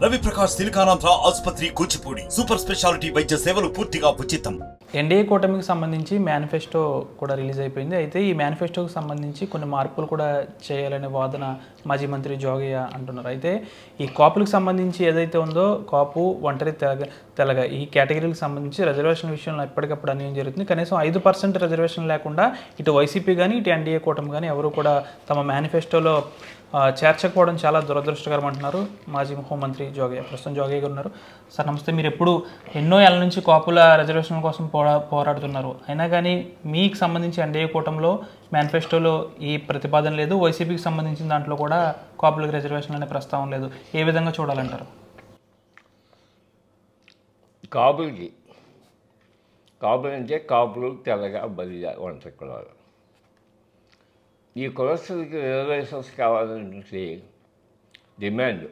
రవి ప్రకాష్ సిలికానాంధ్ర ఆసుపత్రి Kuchipudi super speciality వైద్య సేవలు పూర్తిగా ఉచితం. ఎన్డీఏ కూటమికి సంబంధించి మేనిఫెస్టో కూడా రిలీజ్ అయిపోయింది. అయితే ఈ మేనిఫెస్టోకి సంబంధించి కొన్ని మార్పులు కూడా చేయాలనే వాదన మాజీ మంత్రి జోగయ్య అంటున్నారు. అయితే ఈ కాపులకు సంబంధించి ఏదైతే ఉందో కాపు, ఒంటరి, తెలగ ఈ కేటగిరీలకు సంబంధించి రిజర్వేషన్ విషయంలో ఎప్పటికప్పుడు అన్యాయం జరుగుతుంది. కనీసం 5% రిజర్వేషన్ లేకుండా ఇటు వైసీపీ కానీ ఇటు ఎన్డీఏ కూటమి కానీ ఎవరు కూడా తమ మేనిఫెస్టోలో చేర్చకపోవడం చాలా దురదృష్టకరం అంటున్నారు మాజీ హోంమంత్రి జోగయ్య. ప్రస్తుతం జోగయ్య గారు ఉన్నారు. సార్ నమస్తే. మీరు ఎప్పుడు ఎన్నో ఏళ్ళ నుంచి కాపుల రిజర్వేషన్ కోసం పోరాడుతున్నారు. అయినా కానీ మీకు సంబంధించి ఎన్డీఏ కూటమిలో మేనిఫెస్టోలో ఈ ప్రతిపాదన లేదు, వైసీపీకి సంబంధించిన దాంట్లో కూడా కాపులకు రిజర్వేషన్ అనే ప్రస్తావన లేదు. ఏ విధంగా చూడాలంటారు? కాపులు అంటే కాపులు, తెల్లగా, బలిజ, ఒంటరి కులాలు. ఈ కులస్తులకి రిజర్వేషన్స్ కావాలనేటువంటి డిమాండ్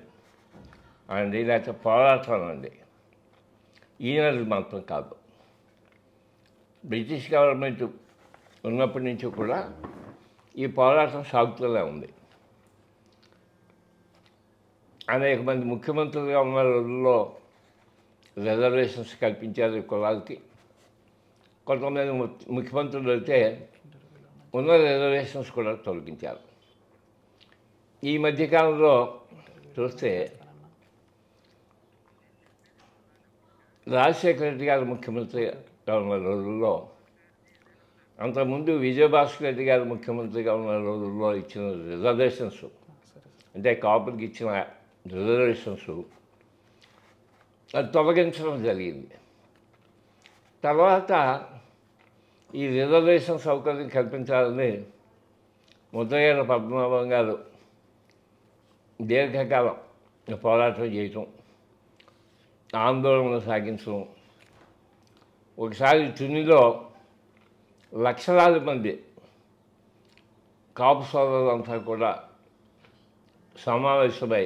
అండి, లేకపోతే పోరాటం అండి, ఈనాడు మాత్రం కాదు. బ్రిటిష్ గవర్నమెంట్ ఉన్నప్పటి నుంచి కూడా ఈ పోరాటం సాగుతూనే ఉంది. అనేక మంది ముఖ్యమంత్రులుగా ఉన్న రోజుల్లో రిజర్వేషన్స్ కల్పించారు ఈ కులాలకి. కొంతమంది ముఖ్యమంత్రులు అయితే ఉన్న రిజర్వేషన్స్ కూడా తొలగించారు. ఈ మధ్యకాలంలో చూస్తే రాజశేఖర రెడ్డి గారు ముఖ్యమంత్రిగా ఉన్న రోజుల్లో, అంతకుముందు విజయభాస్కర్ రెడ్డి గారు ముఖ్యమంత్రిగా ఉన్న రోజుల్లో ఇచ్చిన రిజర్వేషన్స్, అంటే కాపులకు ఇచ్చిన రిజర్వేషన్స్ అది తొలగించడం జరిగింది. తర్వాత ఈ రిజర్వేషన్ సౌకర్యం కల్పించాలని ముద్రగడ పద్మనాభం గారు దీర్ఘకాలం పోరాటం చేయటం, ఆందోళన సాగించడం. ఒకసారి తునిలో లక్షలాది మంది కాపు సోదరులంతా కూడా సమావేశమై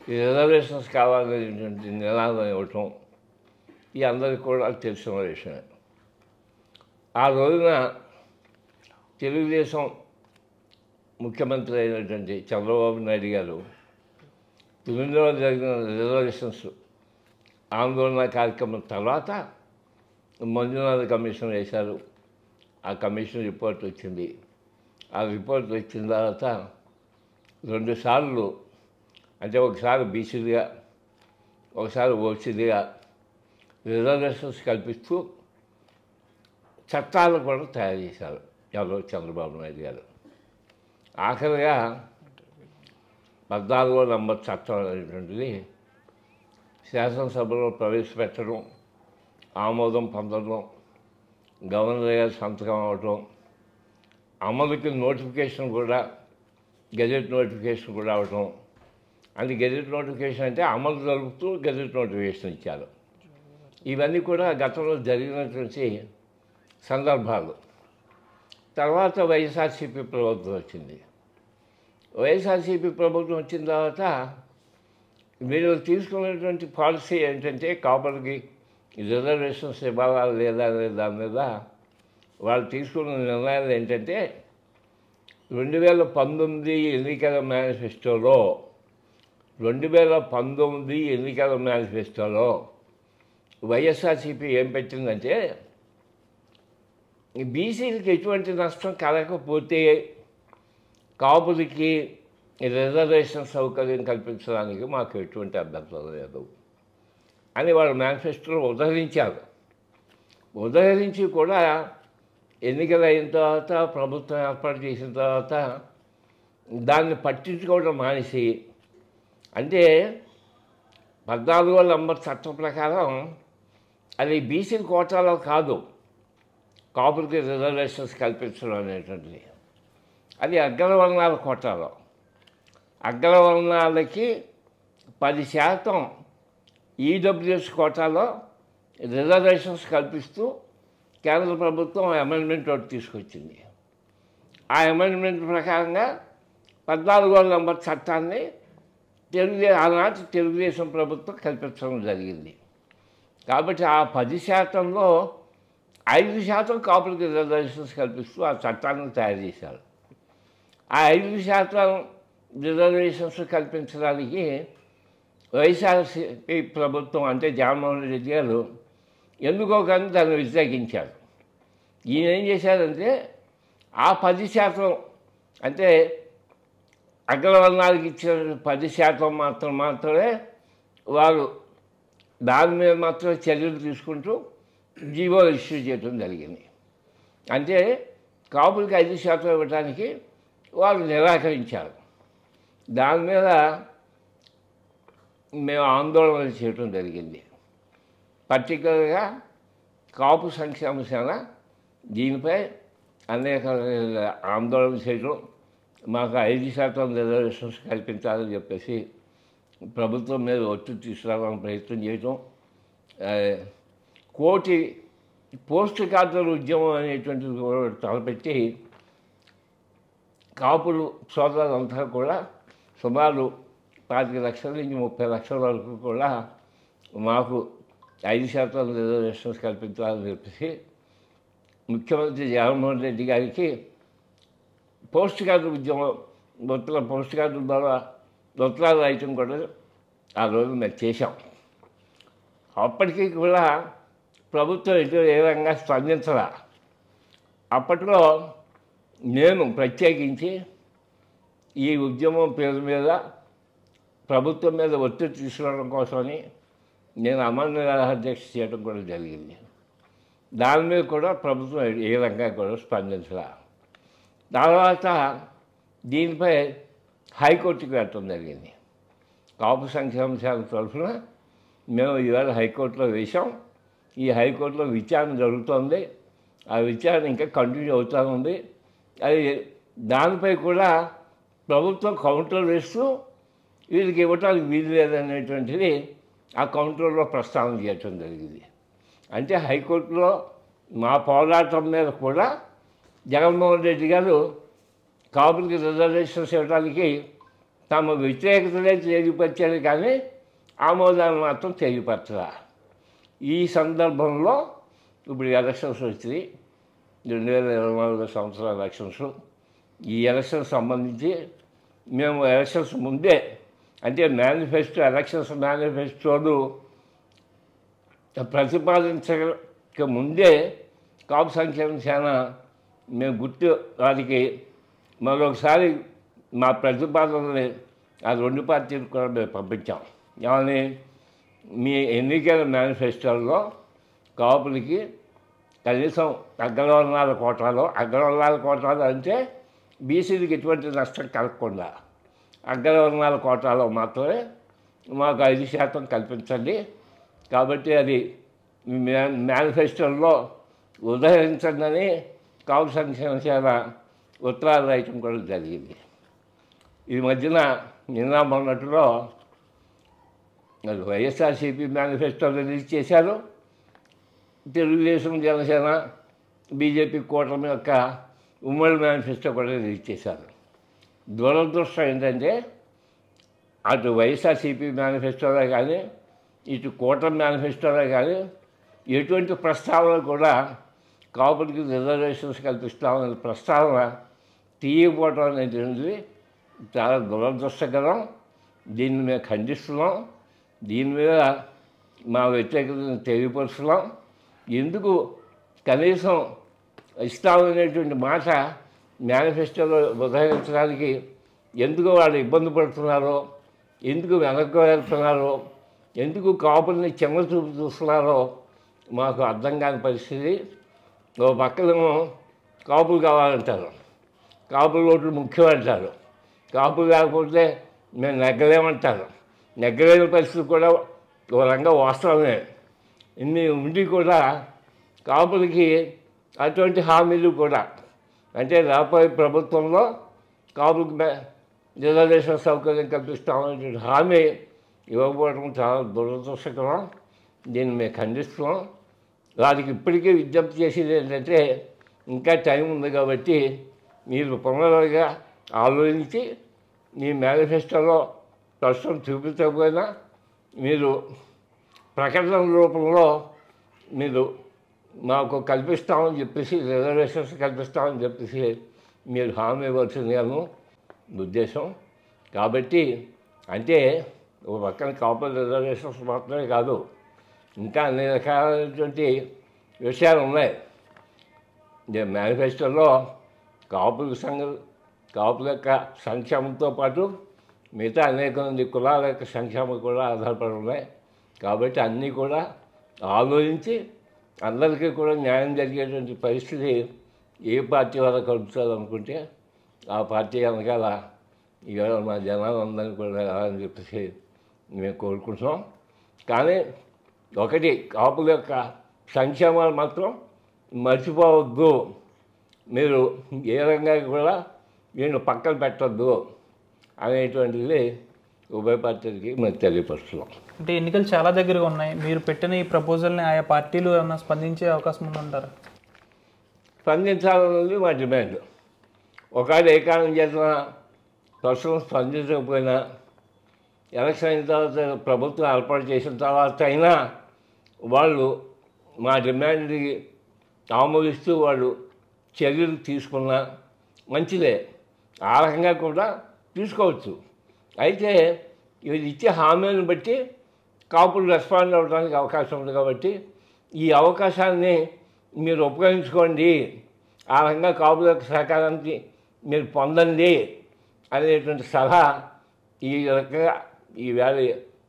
ఈ రిజర్వేషన్స్ కావాలనేటువంటి నినాదం ఇవ్వటం ఈ అందరికీ కూడా తెలిసిన విషయమే. ఆ రోజున తెలుగుదేశం ముఖ్యమంత్రి అయినటువంటి చంద్రబాబు నాయుడు గారు తునిలో జరిగిన రిజర్వేషన్స్ ఆందోళన కార్యక్రమం తర్వాత మంజునాథ్ కమిషన్ వేశారు. ఆ కమిషన్ రిపోర్ట్ వచ్చింది. ఆ రిపోర్ట్ వచ్చిన తర్వాత 2 సార్లు, అంటే ఒకసారి బీసీలుగా, ఒకసారి ఓసీలుగా రిజర్వేషన్స్ కల్పిస్తూ చట్టాలు కూడా తయారు చేశారు ఎవరో చంద్రబాబు నాయుడు గారు. ఆఖరిగా 14వ నంబర్ చట్టం అనేటువంటిది శాసనసభలో ప్రవేశపెట్టడం, ఆమోదం పొందడం, గవర్నర్ గారు సంతకం అవ్వటం, అమలుకి నోటిఫికేషన్ కూడా, గెజెట్ నోటిఫికేషన్ కూడా అవ్వటం. అది గెజెట్ నోటిఫికేషన్ అంటే అమలు జరుపుతూ గెజెట్ నోటిఫికేషన్ ఇచ్చారు. ఇవన్నీ కూడా గతంలో జరిగినటువంటి సందర్భాలు. తర్వాత వైఎస్ఆర్సీపీ ప్రభుత్వం వచ్చింది. వైఎస్ఆర్సీపీ ప్రభుత్వం వచ్చిన తర్వాత మీరు తీసుకున్నటువంటి పాలసీ ఏంటంటే కాపులకి రిజర్వేషన్స్ ఇవ్వాలా లేదా అనే దాని మీద వాళ్ళు తీసుకున్న నిర్ణయాలు ఏంటంటే 2019 ఎన్నికల మేనిఫెస్టోలో వైఎస్ఆర్సీపీ ఏం పెట్టిందంటే, బీసీలకి ఎటువంటి నష్టం కలగకపోతే కాపులకి రిజర్వేషన్ సౌకర్యం కల్పించడానికి మాకు ఎటువంటి అభ్యంతరం లేదు అని వాళ్ళు మేనిఫెస్టోలో ఉదహరించారు. ఉదహరించి కూడా ఎన్నికలు అయిన తర్వాత, ప్రభుత్వం ఏర్పాటు చేసిన తర్వాత దాన్ని పట్టించుకోవడం మానేసి, అంటే 14వ నంబర్ చట్టం ప్రకారం అది బీసీ కోటాలో కాదు కాపులకి రిజర్వేషన్స్ కల్పించడం అనేటువంటిది, అది అగ్రవర్ణాల కోటాలో. అగ్రవర్ణాలకి 10% ఈడబ్ల్యూఎస్ కోటాలో రిజర్వేషన్స్ కల్పిస్తూ కేంద్ర ప్రభుత్వం అమెండ్మెంట్ ఒకటి తీసుకొచ్చింది. ఆ అమెండ్మెంట్ ప్రకారంగా 14వ నంబర్ చట్టాన్ని ఆనాటి తెలుగుదేశం ప్రభుత్వం కల్పించడం జరిగింది. కాబట్టి ఆ 10%లో 5% కాపులకి రిజర్వేషన్స్ కల్పిస్తూ ఆ చట్టాన్ని తయారు చేశారు. ఆ 5% రిజర్వేషన్స్ కల్పించడానికి వైఎస్ఆర్సీపీ ప్రభుత్వం అంటే జగన్మోహన్ రెడ్డి గారు ఎందుకో కానీ దాన్ని వ్యతిరేకించారు. ఈయన ఏం చేశారంటే ఆ 10% అంటే అగ్రవర్ణాలకు ఇచ్చిన 10% మాత్రమే వారు దాని మీద మాత్రమే చర్యలు తీసుకుంటూ జీవోలు ఇష్యూ చేయడం జరిగింది. అంటే కాపులకి 5% ఇవ్వడానికి వారు నిరాకరించారు. దాని మీద మేము ఆందోళన చేయడం జరిగింది. పర్టికులర్గా కాపు సంక్షేమ సేన దీనిపై అనేక ఆందోళన చేయడం, మాకు 5% రిజర్వేషన్స్ కల్పించాలని చెప్పేసి ప్రభుత్వం మీద ఒత్తిడి తీసుకురావడానికి ప్రయత్నం చేయడం, 1 కోటి పోస్ట్ కార్డుల ఉద్యమం అనేటువంటిది కూడా తలపెట్టి కాపులు సోదరులంతా కూడా సుమారు 25 లక్షల నుంచి 30 లక్షల వరకు కూడా మాకు 5% రిజర్వేషన్స్ కల్పించాలని చెప్పేసి ముఖ్యమంత్రి జగన్మోహన్ రెడ్డి గారికి పోస్ట్ కార్డు ఉద్యమం పోస్ట్ కార్డుల ద్వారా ఉత్తరాలు రాయటం కూడా ఆ రోజు మేము చేశాం. అప్పటికీ కూడా ప్రభుత్వం ఎటు ఏ విధంగా స్పందించరా. అప్పట్లో నేను ప్రత్యేకించి ఈ ఉద్యమం పేరు మీద ప్రభుత్వం మీద ఒత్తిడి తీసుకురావడం కోసమని నేను అమర అధ్యక్ష చేయడం కూడా జరిగింది. దాని మీద కూడా ప్రభుత్వం ఏ విధంగా కూడా స్పందించరా. తర్వాత దీనిపై హైకోర్టుకి వెళ్ళటం జరిగింది. కాపు సంక్షేమ శాఖ తరఫున మేము ఈవేళ హైకోర్టులో వేశాం. ఈ హైకోర్టులో విచారణ జరుగుతోంది. ఆ విచారణ ఇంకా కంటిన్యూ అవుతూ ఉంది. అది దానిపై కూడా ప్రభుత్వం కౌంటర్ వేస్తూ వీళ్ళకి ఇవ్వటానికి వీలు లేదనేటువంటిది ఆ కౌంటర్లో ప్రస్తావన చేయటం జరిగింది. అంటే హైకోర్టులో మా పోరాటం మీద కూడా జగన్మోహన్ రెడ్డి గారు కాపులకి రిజర్వేషన్స్ ఇవ్వడానికి తమ వ్యతిరేకతలే తెలియపరిచారు, కానీ ఆమోదాన్ని మాత్రం తెలియపరచరా. ఈ సందర్భంలో ఇప్పుడు ఎలక్షన్స్ వచ్చినాయి, 2024 సంవత్సరం ఎలక్షన్స్. ఈ ఎలక్షన్స్ సంబంధించి మేము ఎలక్షన్స్ ముందే అంటే ఎలక్షన్స్ మేనిఫెస్టోను ప్రతిపాదించక ముందే కాపు సంక్షేమ సేన మేము గుర్తు వారికి మరొకసారి మా ప్రతిపాదనని ఆ 2 పార్టీలకు కూడా మేము పంపించాం. ఏమని, మీ ఎన్నికల మేనిఫెస్టోలో కాపులకి కనీసం అగ్రవర్ణాల కోటాలో అంటే బీసీలకు ఎటువంటి నష్టం కలగకుండా అగ్రవర్ణాల కోటాలో మాత్రమే మాకు 5% కల్పించండి. కాబట్టి అది మేనిఫెస్టోలో ఉదహరించండి కాపు సంక్షేమ సేన ఉత్తరాలు రాయటం కూడా జరిగింది. ఈ మధ్యన నిన్న మొన్నటిలో వైఎస్ఆర్సీపీ మేనిఫెస్టో రిలీజ్ చేశారు. తెలుగుదేశం జనసేన బీజేపీ కూటమి యొక్క ఉమ్మడి మేనిఫెస్టో కూడా రిలీజ్ చేశారు. దురదృష్టం ఏంటంటే అటు వైఎస్ఆర్సీపీ మేనిఫెస్టోలో కానీ ఇటు కూటమి మేనిఫెస్టోలో కానీ ఎటువంటి ప్రస్తావన కూడా కాపులకి రిజర్వేషన్స్ కల్పిస్తామనే ప్రస్తావన తీయకపోవడం అనేది చాలా దురదృష్టకరం. దీన్ని మేము ఖండిస్తున్నాం. దీని మీద మా వ్యతిరేకతను తెలియపరుస్తున్నాం. ఎందుకు కనీసం ఇస్తామనేటువంటి మాట మేనిఫెస్టోలో ఉదహరించడానికి ఎందుకు వాళ్ళు ఇబ్బంది పడుతున్నారో, ఎందుకు వెనక్కి వెళ్తున్నారో, ఎందుకు కాపుల్ని చెమ్మ చూపు చూస్తున్నారో మాకు అర్థం కాని పరిస్థితి. ఓ పక్కనేమో కాపులు కావాలంటారు, కాపుల ఓట్లు ముఖ్యం అంటారు, కాపులు లేకపోతే మేము నెగ్గలేమంటారు. నెగ్గలేని పరిస్థితి కూడా ఒక రంగం వాస్తవమే. ఇన్ని ఉండి కూడా కాపులకి అటువంటి హామీలు కూడా అంటే రాబోయే ప్రభుత్వంలో కాపులకి రిజర్వేషన్ సౌకర్యం కల్పిస్తామనేటువంటి హామీ ఇవ్వకపోవడం చాలా దురదృష్టకరం. దీన్ని మేము ఖండిస్తున్నాం. వారికి ఇప్పటికే విజ్ఞప్తి చేసేది ఏంటంటే ఇంకా టైం ఉంది కాబట్టి మీరు పునరుగా ఆలోచించి మీ మేనిఫెస్టోలో ప్రస్తుతం చూపించకపోయినా మీరు ప్రకటన రూపంలో మీరు మాకు కల్పిస్తామని చెప్పేసి రిజర్వేషన్స్ కల్పిస్తామని చెప్పేసి మీరు హామీ ఇవ్వాల్సిందేమో ఉద్దేశం. కాబట్టి అంటే ఒక పక్కన కాపుల రిజర్వేషన్స్ మాత్రమే కాదు, ఇంకా అన్ని రకాలైనటువంటి విషయాలు ఉన్నాయి. మేనిఫెస్టోలో కాపుల యొక్క సంక్షేమంతో పాటు మిగతా అనేక మంది కులాల యొక్క సంక్షేమం కూడా ఆధారపడి ఉన్నాయి. కాబట్టి అన్నీ కూడా ఆలోచించి అందరికీ కూడా న్యాయం జరిగేటువంటి పరిస్థితి ఏ పార్టీ వల్ల కలుపుతారనుకుంటే ఆ పార్టీ వెనకాల ఇవాళ మా జనాలు అందరినీ కూడా అని చెప్పేసి మేము కోరుకుంటున్నాం. కానీ ఒకటి, కాపుల యొక్క సంక్షేమాలు మాత్రం మర్చిపోవద్దు, మీరు ఏ రంగా కూడా వీళ్ళు పక్కన పెట్టద్దు అనేటువంటిది ఉభయ పార్టీలకి మేము తెలియపరుస్తున్నాం. అంటే ఎన్నికలు చాలా దగ్గరగా ఉన్నాయి, మీరు పెట్టిన ఈ ప్రపోజల్ని ఆయా పార్టీలు ఏమైనా స్పందించే అవకాశం ఉందంటారా? స్పందించాలన్నది మా డిమాండ్. ఒకవేళ ఏ కారణం చేసిన ప్రస్తుతం స్పందించకపోయినా ఎలక్షన్ అయిన తర్వాత ప్రభుత్వం ఏర్పాటు చేసిన తర్వాత అయినా వాళ్ళు మా డిమాండ్ని ఆమోదిస్తూ వాళ్ళు చర్యలు తీసుకున్నా మంచిదే, ఆ రకంగా కూడా తీసుకోవచ్చు. అయితే ఇది ఇచ్చే హామీలను బట్టి కాపులు రెస్పాండ్ అవ్వడానికి అవకాశం ఉంది. కాబట్టి ఈ అవకాశాన్ని మీరు ఉపయోగించుకోండి, ఆ రకంగా కాపుల సహకారానికి మీరు పొందండి అనేటువంటి సలహా ఈ రకంగా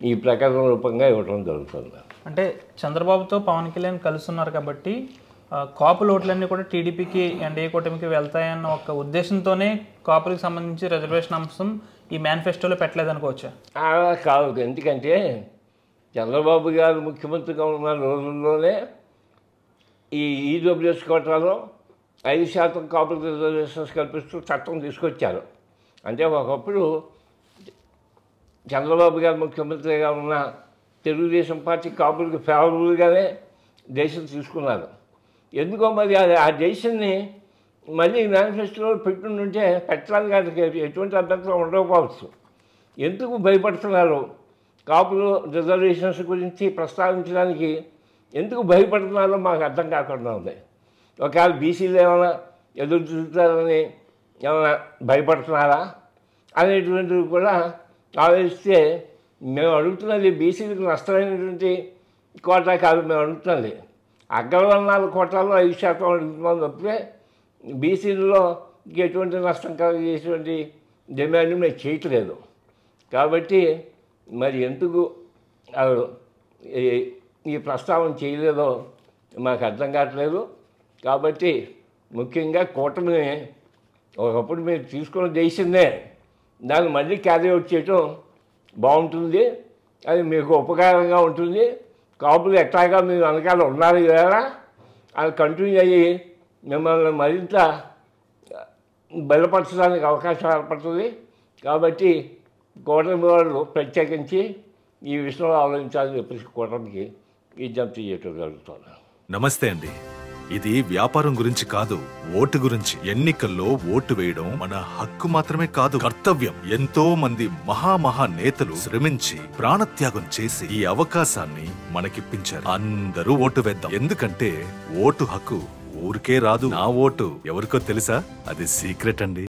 ఈ ప్రకటన రూపంగా ఇవ్వడం జరుగుతుంది. అంటే చంద్రబాబుతో పవన్ కళ్యాణ్ కలుస్తున్నారు కాబట్టి కాపుల ఓట్లన్నీ కూడా టీడీపీకి ఎన్డీఏ కూటమికి వెళ్తాయన్న ఒక ఉద్దేశంతోనే కాపులకు సంబంధించి రిజర్వేషన్ అంశం ఈ మేనిఫెస్టోలో పెట్టలేదనుకోవచ్చా? అలా కాదు. ఎందుకంటే చంద్రబాబు గారు ముఖ్యమంత్రిగా ఉన్న రోజుల్లోనే ఈ ఈడబ్ల్యూఎస్ కోటాలో 5% కాపులకు రిజర్వేషన్స్ కల్పిస్తూ చట్టం తీసుకొచ్చారు. అంటే ఒకప్పుడు చంద్రబాబు గారు ముఖ్యమంత్రిగా ఉన్న తెలుగుదేశం పార్టీ కాపులకు ఫేవరబుల్గానే డెసిషన్ తీసుకున్నారు. ఎందుకో మరి ఆ డెసిషన్ని మళ్ళీ మేనిఫెస్టోలో పెట్టుంటే పెట్టడానికి ఎటువంటి అభ్యంతరం ఉండకపోవచ్చు. ఎందుకు భయపడుతున్నారు? కాపులు రిజర్వేషన్స్ గురించి ప్రస్తావించడానికి ఎందుకు భయపడుతున్నారో మాకు అర్థం కాకుండా ఉంది. ఒకవేళ బీసీలు ఏమైనా ఎదురు చూస్తారని ఏమైనా భయపడుతున్నారా అనేటువంటివి కూడా ఆలోచిస్తే, మేము అడుగుతున్నది బీసీలకు నష్టమైనటువంటి కోటా కాదు, మేము అడుగుతున్నది అగ్రవర్ణాల కోటాలో 5% అడుగుతున్నాం తప్పితే బీసీలలో ఎటువంటి నష్టం కలిగేటువంటి డిమాండ్ మేము చేయట్లేదు. కాబట్టి మరి ఎందుకు ఈ ప్రస్తావన చేయలేదో మాకు అర్థం కావట్లేదు. కాబట్టి ముఖ్యంగా కూటమిని ఒకప్పుడు మీరు తీసుకున్న డెసిషన్నే దాన్ని మళ్ళీ క్యారీ అవుట్ చేయటం బాగుంటుంది, అది మీకు ఉపకారంగా ఉంటుంది. కాపులు ఎట్లాగా మీరు వెనకాల ఉన్నారు కదా, అది కంటిన్యూ అయ్యి మిమ్మల్ని మరింత బలపరచడానికి అవకాశం ఏర్పడుతుంది. కాబట్టి కూటమి వాళ్ళు ప్రత్యేకించి ఈ విషయంలో ఆలోచించాలని చెప్పేసి కూటమికి విజ్ఞప్తి చేయటం జరుగుతుంది. నమస్తే అండి. ఇది వ్యాపారం గురించి కాదు, ఓటు గురించి. ఎన్నికల్లో ఓటు వేయడం మన హక్కు మాత్రమే కాదు, కర్తవ్యం. ఎంతో మంది మహా నేతలు శ్రమించి ప్రాణత్యాగం చేసి ఈ అవకాశాన్ని మనకిప్పించారు. అందరూ ఓటు వేద్దాం, ఎందుకంటే ఓటు హక్కు ఊరికే రాదు. నా ఓటు ఎవరికో తెలుసా? అది సీక్రెట్ అండి.